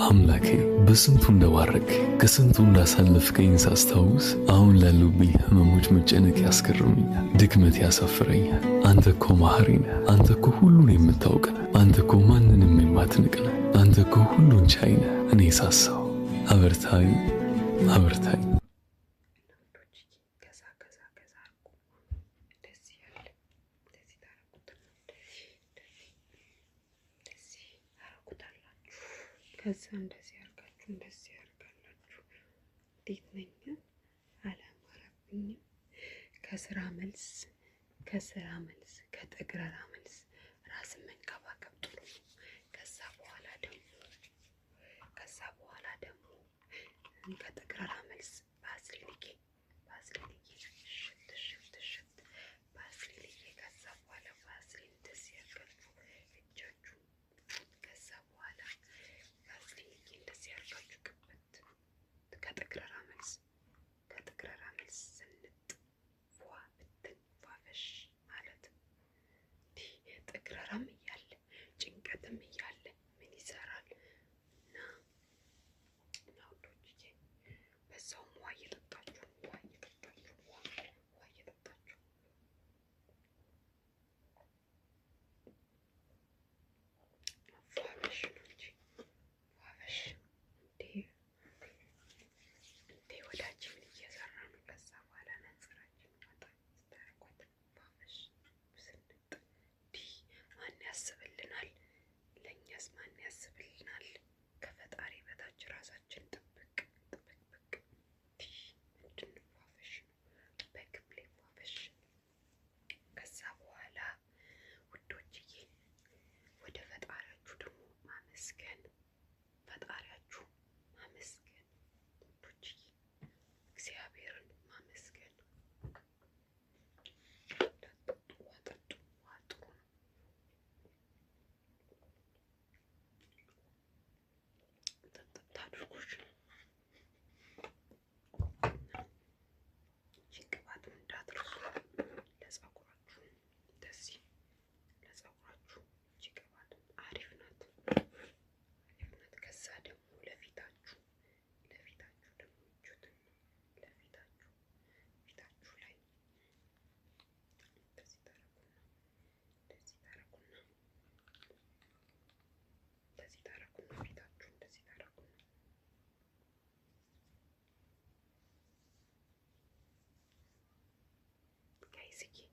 አምላኬ በስንቱ እንደባረክ ከስንቱ እንዳሳለፍከኝ ሳስታውስ አሁን ላለብኝ ህመሞች መጨነቅ ያስገርመኛል፣ ድክመት ያሳፍረኛል። አንተ እኮ መሐሪ ነህ። አንተ እኮ ሁሉን የምታውቅ ነህ። አንተ እኮ ማንንም የማትንቅ ነህ። አንተ እኮ ሁሉን ቻይ ነህ። እኔ ሳሳው አበርታኝ አበርታኝ። ከዛ እንደዚህ ያርጋላችሁ እንዴት ነኝ አላማረብኝም። ከስራ መልስ ከጠግረራ መልስ ራስን መንከባከብ ጥሩ ነው። ከዛ በኋላ ደግሞ ከጠግረራ መልስ ባዝሊንጌ ሽት ባዝሊንጌ ከዛ በኋላ ባዝሊን እንደዚህ ያርጋችሁ እጃችሁ። ከዛ በኋላ ባዝሊንጌ እንደዚህ ያርጋችሁ ቅበት ከጠግረራ መልስ ስንጥ ፏ ብትን ፏፈሽ ማለት ጠግረራም እያለ ጭንቀትም እያለ ምን ይሰራል እና ውዶችዬ በዛውም ውሃ እየጠጣችሁ ፏፈሽ ነው እንጂ ፏፈሽ እንዴ ወዳችን እየሰራ ነው። ከዛ በኋላ ነጽራችን ወጣ ስታረጓት ፏፈሽ ስንጥ ማን ያስብልናል? ለእኛስ ማን ያስብልናል? ከፈጣሪ በታች ራሳችን ጥብቅ ምንድን ፏፈሽ ነው በክፍሌ ፏፈሽ። ከዛ በኋላ ውዶችዬ ወደ ፈጣሪያችሁ ደግሞ ማመስገን ውዶችዬ እግዚአብሔርን ማመስገን። ውሃ ጠጡ፣ ውሃ ጥሩ ነው። ጠጥታ አድርጎሽ ይህን ቅባቱን እንዳትረሱ ለጸጉራችሁ እንደዚህ ለጸጉራችሁ ይህች ቅባት አሪፍ ናት። ከዛ ደግሞ ለፊታችሁ ደግሞ እጁትን ፊታችሁ ላይ እንደዚህ ታረጉና ፊታችሁ እንደዚህ ታረጉና ጋይስዬ